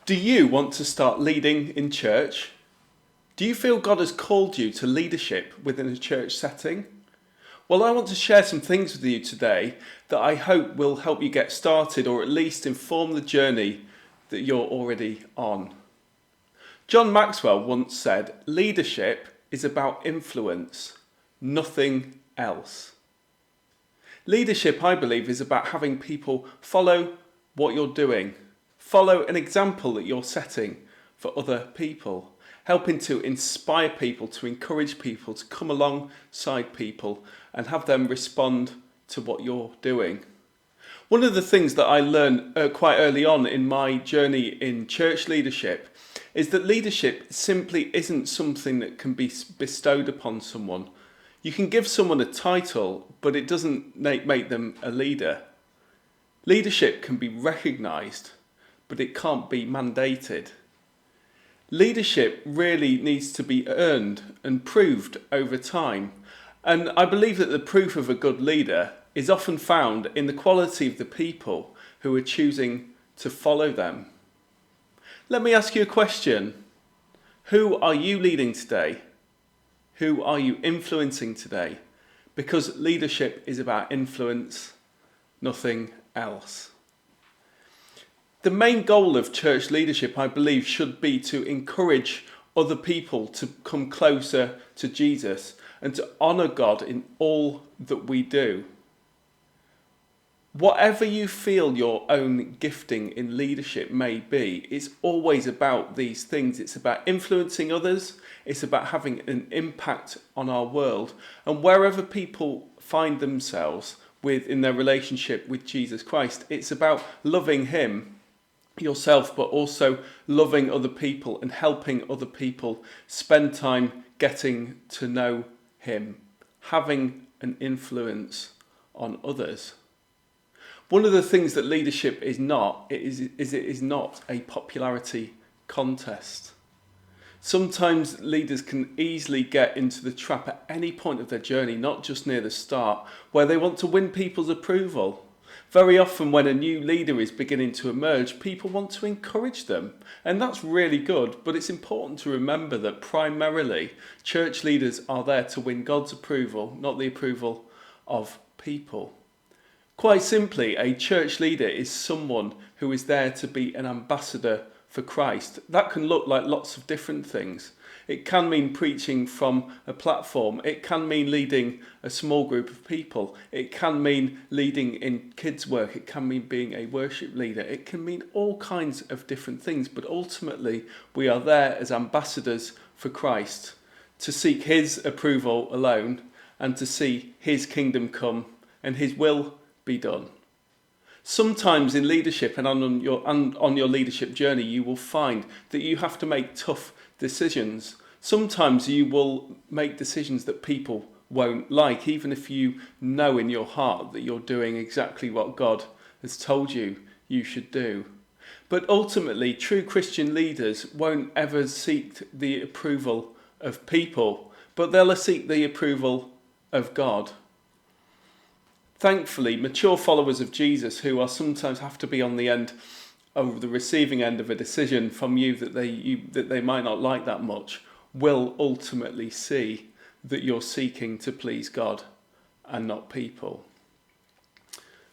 Do you want to start leading in church? Do you feel God has called you to leadership within a church setting? Well, I want to share some things with you today that I hope will help you get started or at least inform the journey that you're already on. John Maxwell once said, "Leadership is about influence, nothing else." Leadership, I believe, is about having people follow what you're doing, follow an example that you're setting for other people, helping to inspire people, to encourage people, to come alongside people and have them respond to what you're doing. One of the things that I learned quite early on in my journey in church leadership is that leadership simply isn't something that can be bestowed upon someone. You can give someone a title, but it doesn't make them a leader. Leadership can be recognised, but it can't be mandated. Leadership really needs to be earned and proved over time. And I believe that the proof of a good leader is often found in the quality of the people who are choosing to follow them. Let me ask you a question. Who are you leading today? Who are you influencing today? Because leadership is about influence, nothing else. The main goal of church leadership, I believe, should be to encourage other people to come closer to Jesus and to honour God in all that we do. Whatever you feel your own gifting in leadership may be, it's always about these things. It's about influencing others. It's about having an impact on our world. And wherever people find themselves in their relationship with Jesus Christ, it's about loving Him yourself, but also loving other people and helping other people spend time getting to know Him, having an influence on others. One of the things that leadership is not, it is not a popularity contest. Sometimes leaders can easily get into the trap at any point of their journey, not just near the start, where they want to win people's approval. Very often when a new leader is beginning to emerge, people want to encourage them. And that's really good, but it's important to remember that primarily church leaders are there to win God's approval, not the approval of people. Quite simply, a church leader is someone who is there to be an ambassador for Christ. That can look like lots of different things. It can mean preaching from a platform. It can mean leading a small group of people. It can mean leading in kids' work. It can mean being a worship leader. It can mean all kinds of different things. But ultimately, we are there as ambassadors for Christ to seek His approval alone and to see His kingdom come and His will be done. Sometimes in leadership and on your leadership journey, you will find that you have to make tough decisions. Sometimes you will make decisions that people won't like, even if you know in your heart that you're doing exactly what God has told you should do. But ultimately, true Christian leaders won't ever seek the approval of people, but they'll seek the approval of God. Thankfully, mature followers of Jesus who are sometimes have to be on the end of the receiving end of a decision from you that they might not like that much will ultimately see that you're seeking to please God and not people.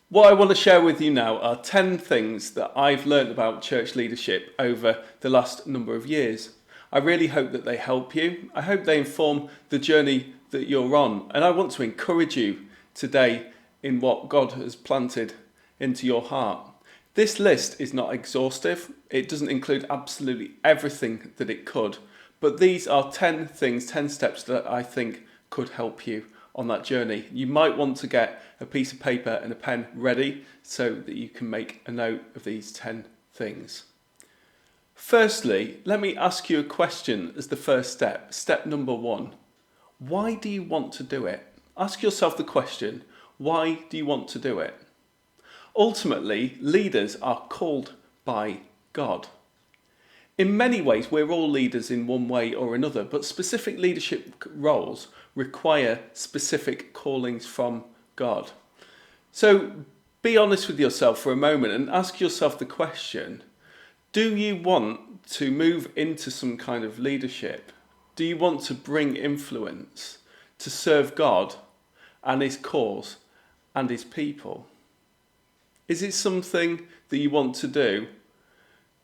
What I want to share with you now are 10 things that I've learned about church leadership over the last number of years. I really hope that they help you. I hope they inform the journey that you're on. And I want to encourage you today in what God has planted into your heart. This list is not exhaustive. It doesn't include absolutely everything that it could, but these are 10 things, 10 steps that I think could help you on that journey. You might want to get a piece of paper and a pen ready so that you can make a note of these 10 things. Firstly, let me ask you a question as the first step. Step number 1. Why do you want to do it? Ask yourself the question, why do you want to do it? Ultimately, leaders are called by God. In many ways, we're all leaders in one way or another, but specific leadership roles require specific callings from God. So be honest with yourself for a moment and ask yourself the question, Do you want to move into some kind of leadership? Do you want to bring influence to serve God and his cause and his people? Is it something that you want to do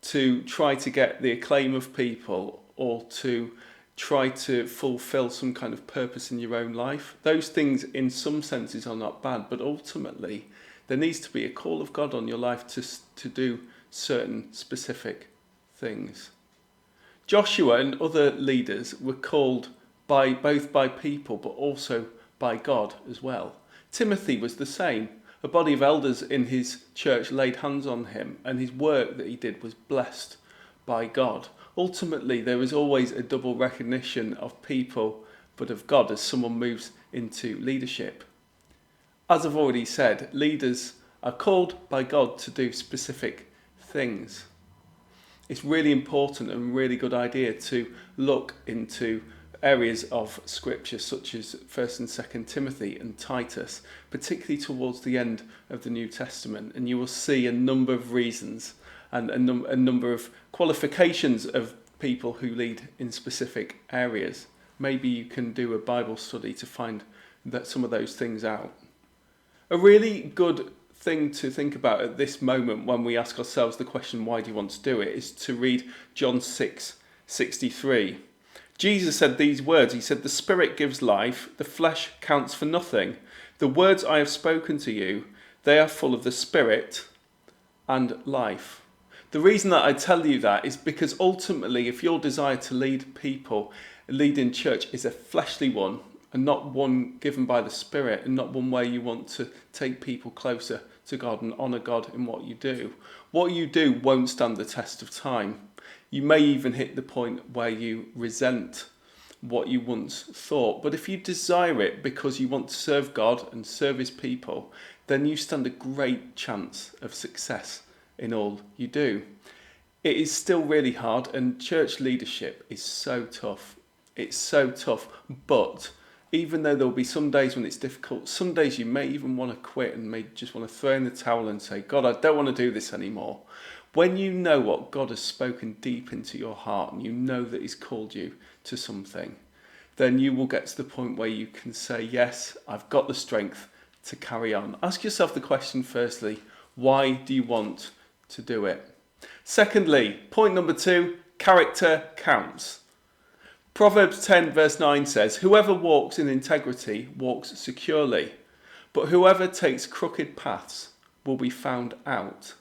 to try to get the acclaim of people, or to try to fulfill some kind of purpose in your own life? Those things in some senses are not bad, but ultimately there needs to be a call of God on your life to do certain specific things. Joshua and other leaders were called both by people but also by God as well. Timothy was the same. A body of elders in his church laid hands on him, and his work that he did was blessed by God. Ultimately, there is always a double recognition of people, but of God as someone moves into leadership. As I've already said, leaders are called by God to do specific things. It's really important and really good idea to look into areas of scripture such as 1st and 2nd Timothy and Titus, particularly towards the end of the New Testament, and you will see a number of reasons and a number of qualifications of people who lead in specific areas. Maybe you can do a Bible study to find some of those things out. A really good thing to think about at this moment when we ask ourselves the question, why do you want to do it, is to read John 6:63. Jesus said these words. He said, "The Spirit gives life, the flesh counts for nothing. The words I have spoken to you, they are full of the Spirit and life." The reason that I tell you that is because ultimately, if your desire to lead people, lead in church, is a fleshly one and not one given by the Spirit, and not one where you want to take people closer to God and honour God in what you do won't stand the test of time. You may even hit the point where you resent what you once thought. But if you desire it because you want to serve God and serve his people, then you stand a great chance of success in all you do. It is still really hard, and church leadership is so tough. It's so tough. But even though there'll be some days when it's difficult, some days you may even want to quit and may just want to throw in the towel and say, God, I don't want to do this anymore. When you know what God has spoken deep into your heart, and you know that he's called you to something, then you will get to the point where you can say, yes, I've got the strength to carry on. Ask yourself the question firstly, why do you want to do it? Secondly, point number 2, character counts. Proverbs 10 verse 9 says, "Whoever walks in integrity walks securely, but whoever takes crooked paths will be found out."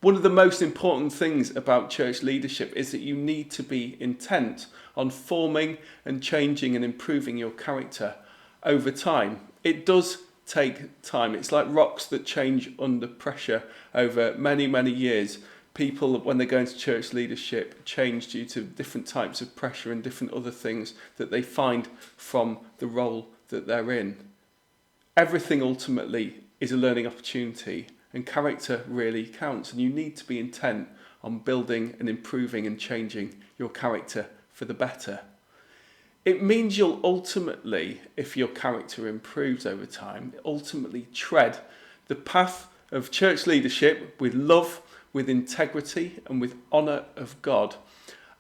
One of the most important things about church leadership is that you need to be intent on forming and changing and improving your character over time. It does take time. It's like rocks that change under pressure over many, many years. People, when they go into church leadership, change due to different types of pressure and different other things that they find from the role that they're in. Everything ultimately is a learning opportunity, and character really counts, and you need to be intent on building and improving and changing your character for the better. It means you'll ultimately, if your character improves over time, ultimately tread the path of church leadership with love, with integrity, and with honour of God.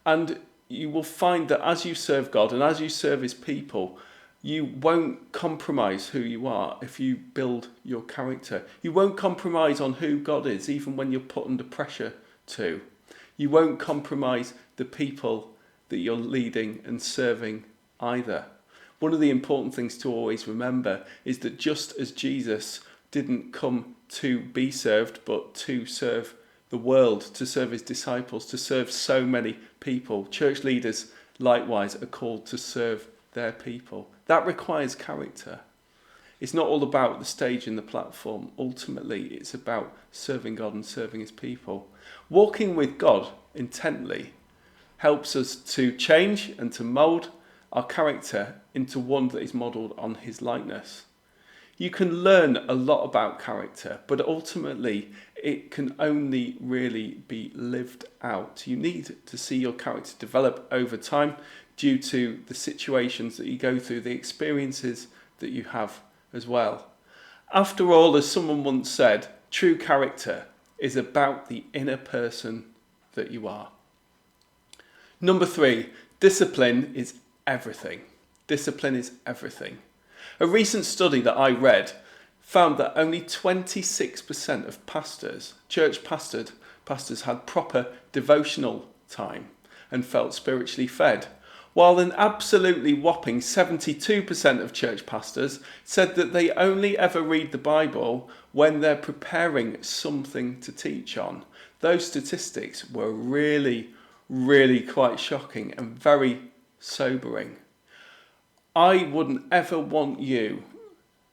And you will find that as you serve God and as you serve his people, you won't compromise who you are if you build your character. You won't compromise on who God is, even when you're put under pressure to. You won't compromise the people that you're leading and serving either. One of the important things to always remember is that just as Jesus didn't come to be served, but to serve the world, to serve his disciples, to serve so many people, church leaders likewise are called to serve their people. That requires character. It's not all about the stage and the platform. Ultimately, it's about serving God and serving his people. Walking with God intently helps us to change and to mould our character into one that is modelled on his likeness. You can learn a lot about character, but ultimately it can only really be lived out. You need to see your character develop over time due to the situations that you go through, the experiences that you have as well. After all, as someone once said, true character is about the inner person that you are. Number 3, discipline is everything. Discipline is everything. A recent study that I read found that only 26% of pastors, church pastors had proper devotional time and felt spiritually fed, while an absolutely whopping 72% of church pastors said that they only ever read the Bible when they're preparing something to teach on. Those statistics were really, really quite shocking and very sobering. I wouldn't ever want you,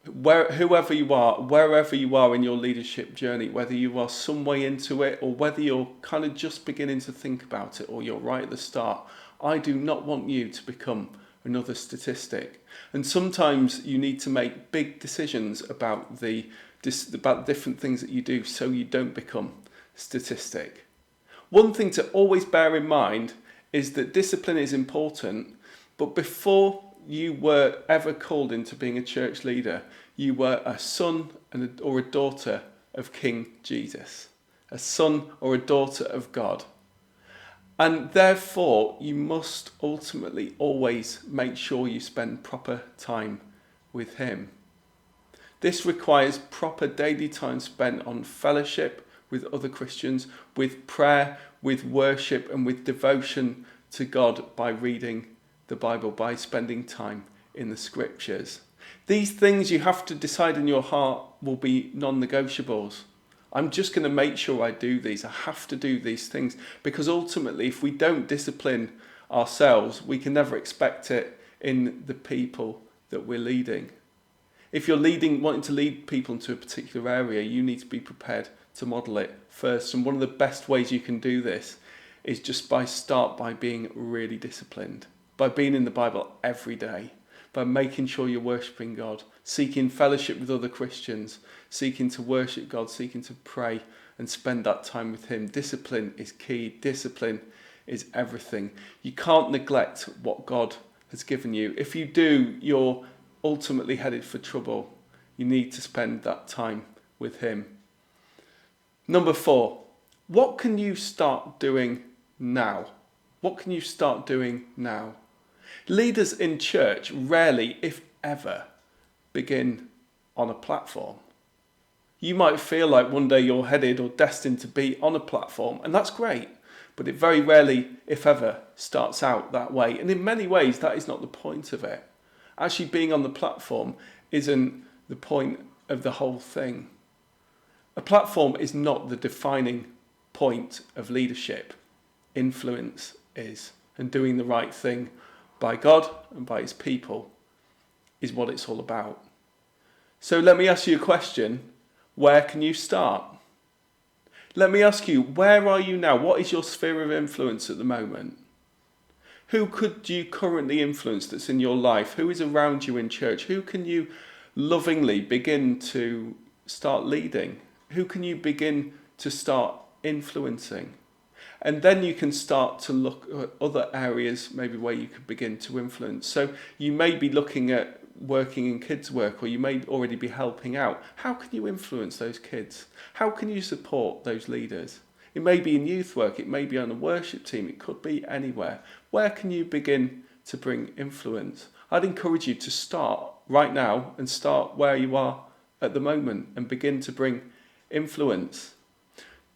whoever you are, wherever you are in your leadership journey, whether you are some way into it or whether you're kind of just beginning to think about it or you're right at the start, I do not want you to become another statistic. And sometimes you need to make big decisions about different things that you do so you don't become a statistic. One thing to always bear in mind is that discipline is important, but before you were ever called into being a church leader, you were a son or a daughter of King Jesus, a son or a daughter of God. And therefore, you must ultimately always make sure you spend proper time with him. This requires proper daily time spent on fellowship with other Christians, with prayer, with worship, and with devotion to God by reading the Bible, by spending time in the scriptures. These things you have to decide in your heart will be non-negotiables. I'm just going to make sure I do these. I have to do these things, because ultimately if we don't discipline ourselves, we can never expect it in the people that we're leading. If you're wanting to lead people into a particular area, you need to be prepared to model it first. And one of the best ways you can do this is just by being really disciplined, by being in the Bible every day, by making sure you're worshipping God, seeking fellowship with other Christians, seeking to worship God, seeking to pray and spend that time with him. Discipline is key. Discipline is everything. You can't neglect what God has given you. If you do, you're ultimately headed for trouble. You need to spend that time with him. Number 4, what can you start doing now? What can you start doing now? Leaders in church rarely, if ever, begin on a platform. You might feel like one day you're headed or destined to be on a platform, and that's great, but it very rarely, if ever, starts out that way. And in many ways, that is not the point of it. Actually, being on the platform isn't the point of the whole thing. A platform is not the defining point of leadership. Influence is, and doing the right thing by God and by his people is what it's all about. So let me ask you a question. Where can you start? Let me ask you, where are you now? What is your sphere of influence at the moment? Who could you currently influence that's in your life? Who is around you in church? Who can you lovingly begin to start leading? Who can you begin to start influencing? And then you can start to look at other areas maybe where you could begin to influence. So you may be looking at working in kids' work, or you may already be helping out. How can you influence those kids? How can you support those leaders? It may be in youth work, it may be on a worship team, it could be anywhere. Where can you begin to bring influence? I'd encourage you to start right now and start where you are at the moment and begin to bring influence.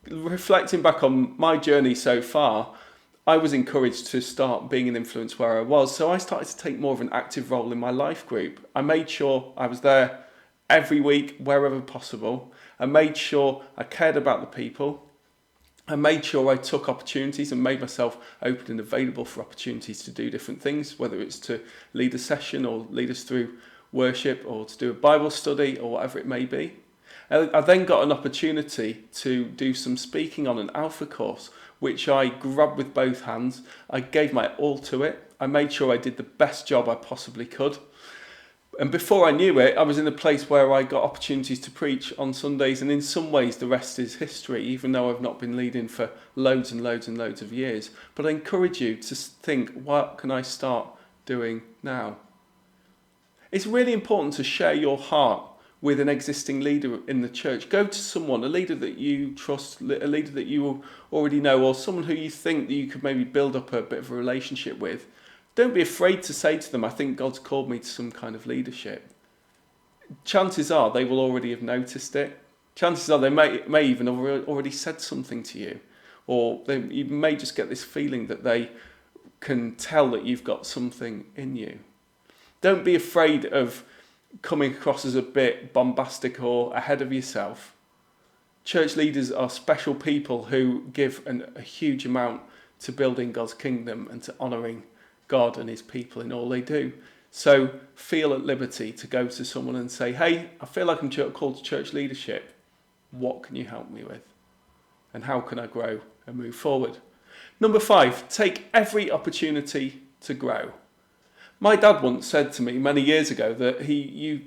Reflecting back on my journey so far, I was encouraged to start being an influence where I was, so I started to take more of an active role in my life group. I made sure I was there every week, wherever possible. I made sure I cared about the people. I made sure I took opportunities and made myself open and available for opportunities to do different things, whether it's to lead a session or lead us through worship or to do a Bible study or whatever it may be. I then got an opportunity to do some speaking on an Alpha course, which I grabbed with both hands. I gave my all to it. I made sure I did the best job I possibly could. And before I knew it, I was in a place where I got opportunities to preach on Sundays, and in some ways the rest is history, even though I've not been leading for loads and loads and loads of years. But I encourage you to think, what can I start doing now? It's really important to share your heart with an existing leader in the church. Go to someone, a leader that you trust, a leader that you already know, or someone who you think that you could maybe build up a bit of a relationship with. Don't be afraid to say to them, I think God's called me to some kind of leadership. Chances are they will already have noticed it. Chances are they may even have already said something to you. Or you may just get this feeling that they can tell that you've got something in you. Don't be afraid of coming across as a bit bombastic or ahead of yourself. Church leaders are special people who give a huge amount to building God's kingdom and to honouring God and his people in all they do. So feel at liberty to go to someone and say, hey, I feel like I'm called to church leadership. What can you help me with? And how can I grow and move forward? Number 5, take every opportunity to grow. My dad once said to me many years ago that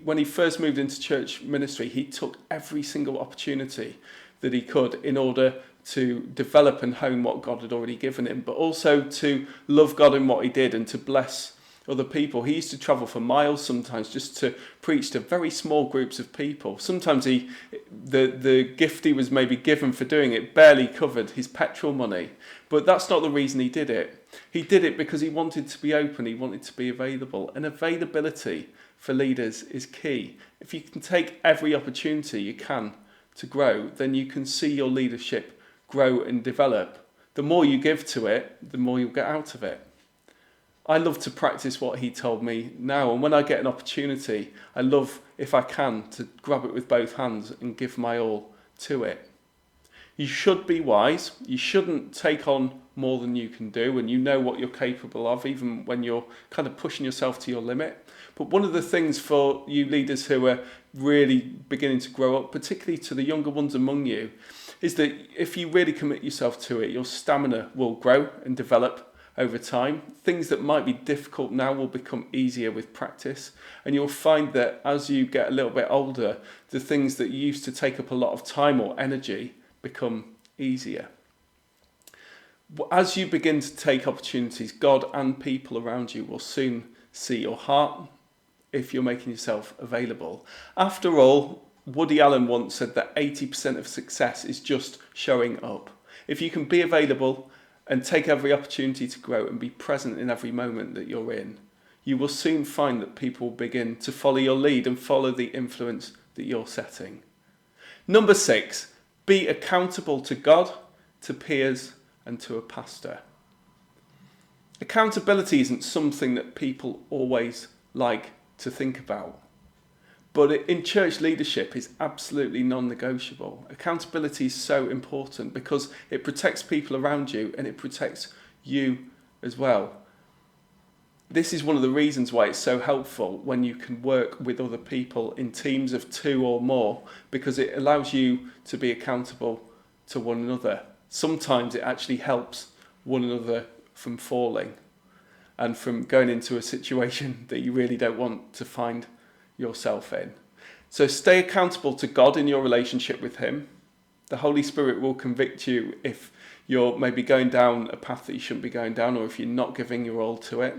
when he first moved into church ministry, he took every single opportunity that he could in order to develop and hone what God had already given him, but also to love God in what he did and to bless other people. He used to travel for miles sometimes just to preach to very small groups of people. Sometimes the gift he was maybe given for doing it barely covered his petrol money, but that's not the reason he did it. He did it because he wanted to be open, he wanted to be available, and availability for leaders is key. If you can take every opportunity you can to grow, then you can see your leadership grow and develop. The more you give to it, the more you'll get out of it. I love to practice what he told me now, and when I get an opportunity, I love, if I can, to grab it with both hands and give my all to it. You should be wise. You shouldn't take on more than you can do, and you know what you're capable of, even when you're kind of pushing yourself to your limit. But one of the things for you leaders who are really beginning to grow up, particularly to the younger ones among you, is that if you really commit yourself to it, your stamina will grow and develop over time. Things that might be difficult now will become easier with practice, and you'll find that as you get a little bit older, the things that used to take up a lot of time or energy become easier. As you begin to take opportunities, God and people around you will soon see your heart if you're making yourself available. After all, Woody Allen once said that 80% of success is just showing up. If you can be available and take every opportunity to grow and be present in every moment that you're in, you will soon find that people begin to follow your lead and follow the influence that you're setting. Number 6, be accountable to God, to peers, and to a pastor. Accountability isn't something that people always like to think about, but in church leadership is absolutely non-negotiable. Accountability is so important because it protects people around you and it protects you as well. This is one of the reasons why it's so helpful when you can work with other people in teams of 2 or more, because it allows you to be accountable to one another. Sometimes it actually helps one another from falling and from going into a situation that you really don't want to find yourself in. So stay accountable to God in your relationship with him. The Holy Spirit will convict you if you're maybe going down a path that you shouldn't be going down, or if you're not giving your all to it.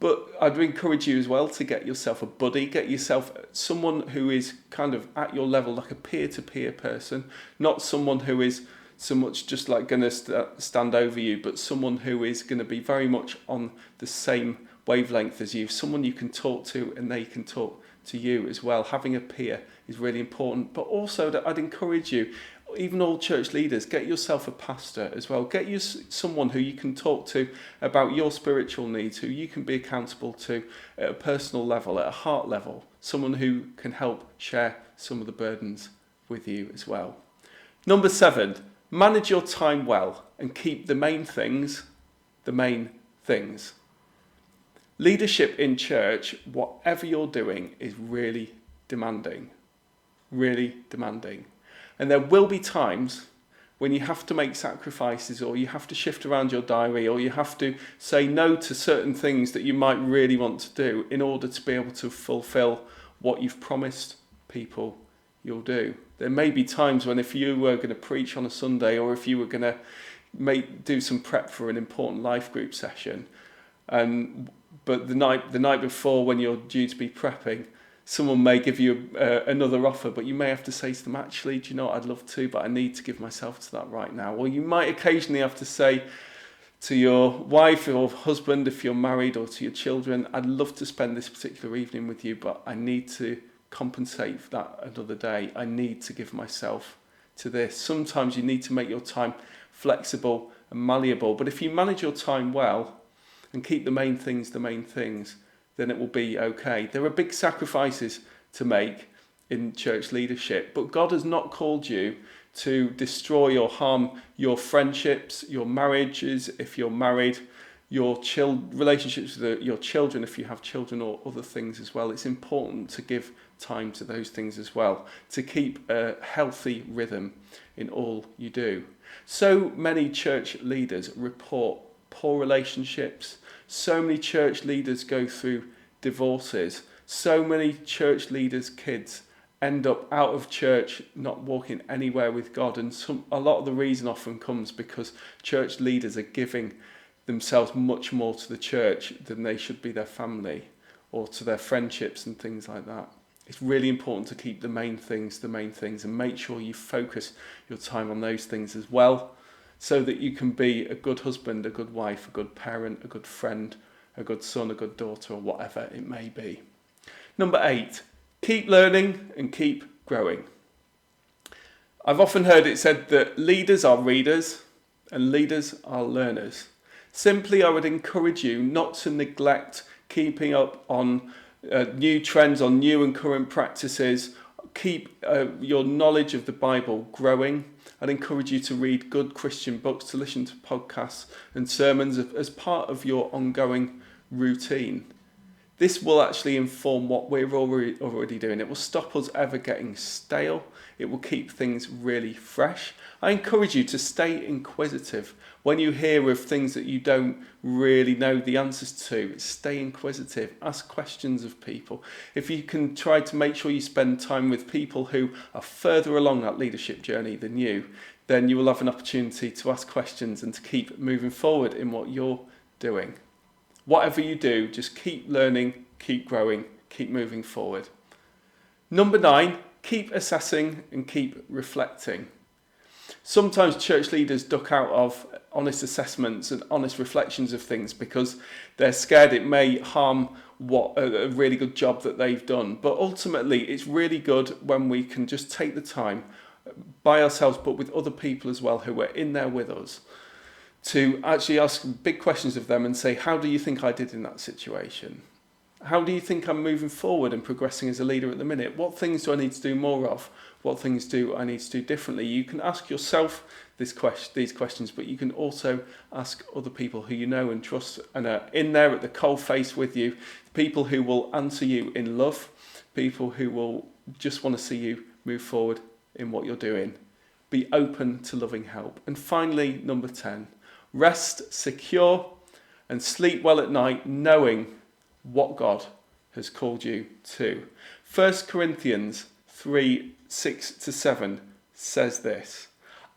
But I'd encourage you as well to get yourself a buddy, get yourself someone who is kind of at your level, like a peer-to-peer person, not someone who is so much just like going to stand over you, but someone who is going to be very much on the same wavelength as you, someone you can talk to and they can talk to you as well. Having a peer is really important, but also that I'd encourage you, even all church leaders, get yourself a pastor as well. Get you someone who you can talk to about your spiritual needs, who you can be accountable to at a personal level, at a heart level, someone who can help share some of the burdens with you as well. Number 7, manage your time well and keep the main things the main things. Leadership in church, whatever you're doing, is really demanding. Really demanding. And there will be times when you have to make sacrifices, or you have to shift around your diary, or you have to say no to certain things that you might really want to do in order to be able to fulfill what you've promised people you'll do. There may be times when if you were going to preach on a Sunday, or if you were going to do some prep for an important life group session, but the night before when you're due to be prepping, someone may give you another offer, but you may have to say to them, actually, do you know what, I'd love to, but I need to give myself to that right now. Or you might occasionally have to say to your wife or husband, if you're married, or to your children, I'd love to spend this particular evening with you, but I need to compensate for that another day. I need to give myself to this. Sometimes you need to make your time flexible and malleable, but if you manage your time well and keep the main things, then it will be okay. There are big sacrifices to make in church leadership, but God has not called you to destroy or harm your friendships, your marriages, if you're married, your relationships with your children, if you have children, or other things as well. It's important to give time to those things as well, to keep a healthy rhythm in all you do. So many church leaders report poor relationships. So many church leaders go through divorces. So many church leaders' kids end up out of church, not walking anywhere with God. And a lot of the reason often comes because church leaders are giving themselves much more to the church than they should be their family or to their friendships and things like that. It's really important to keep the main things, and make sure you focus your time on those things as well, so that you can be a good husband, a good wife, a good parent, a good friend, a good son, a good daughter, or whatever it may be. Number 8, keep learning and keep growing. I've often heard it said that leaders are readers and leaders are learners. Simply, I would encourage you not to neglect keeping up on new trends, on new and current practices. Keep your knowledge of the Bible growing. I'd encourage you to read good Christian books, to listen to podcasts and sermons as part of your ongoing routine. This will actually inform what we're already doing. It will stop us ever getting stale. It will keep things really fresh. I encourage you to stay inquisitive. When you hear of things that you don't really know the answers to, stay inquisitive. Ask questions of people. If you can try to make sure you spend time with people who are further along that leadership journey than you, then you will have an opportunity to ask questions and to keep moving forward in what you're doing. Whatever you do, just keep learning, keep growing, keep moving forward. Number 9, keep assessing and keep reflecting. Sometimes church leaders duck out of honest assessments and honest reflections of things because they're scared it may harm what a really good job that they've done. But ultimately, it's really good when we can just take the time by ourselves, but with other people as well who are in there with us, to actually ask big questions of them and say, how do you think I did in that situation? How do you think I'm moving forward and progressing as a leader at the minute? What things do I need to do more of? What things do I need to do differently? You can ask yourself these questions, but you can also ask other people who you know and trust and are in there at the coalface with you, people who will answer you in love, people who will just want to see you move forward in what you're doing. Be open to loving help. And finally, number 10, rest secure and sleep well at night, knowing what God has called you to. 1 Corinthians 3:6-7 says this: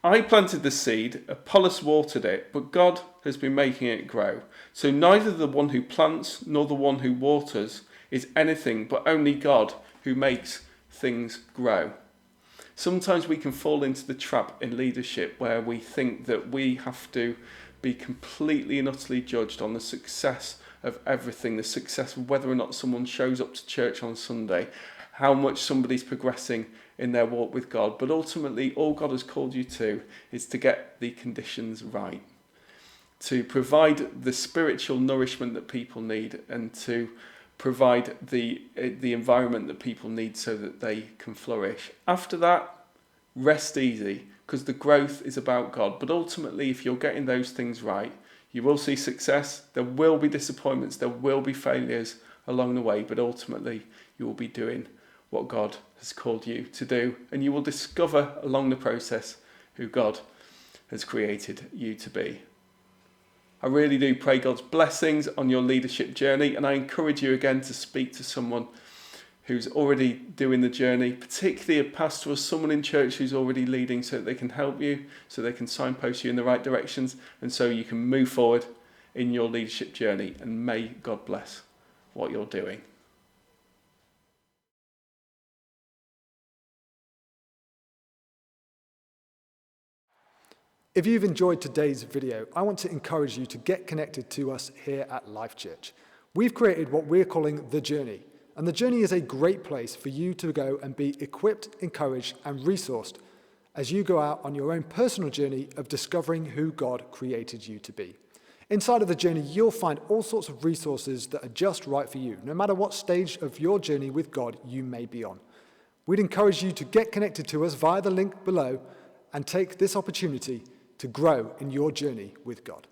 I planted the seed, Apollos watered it, but God has been making it grow. So neither the one who plants nor the one who waters is anything, but only God who makes things grow. Sometimes we can fall into the trap in leadership where we think that we have to be completely and utterly judged on the success of everything, the success of whether or not someone shows up to church on Sunday, how much somebody's progressing in their walk with God. But ultimately, all God has called you to is to get the conditions right, to provide the spiritual nourishment that people need, and to provide the environment that people need so that they can flourish. After that, rest easy, because the growth is about God. But ultimately, if you're getting those things right, you will see success. There will be disappointments. There will be failures along the way. But ultimately, you will be doing what God has called you to do. And you will discover along the process who God has created you to be. I really do pray God's blessings on your leadership journey. And I encourage you again to speak to someone who's already doing the journey, particularly a pastor or someone in church who's already leading, so that they can help you, so they can signpost you in the right directions, and so you can move forward in your leadership journey. And may God bless what you're doing. If you've enjoyed today's video, I want to encourage you to get connected to us here at Life Church. We've created what we're calling The Journey, and The Journey is a great place for you to go and be equipped, encouraged, and resourced as you go out on your own personal journey of discovering who God created you to be. Inside of The Journey, you'll find all sorts of resources that are just right for you, no matter what stage of your journey with God you may be on. We'd encourage you to get connected to us via the link below and take this opportunity to grow in your journey with God.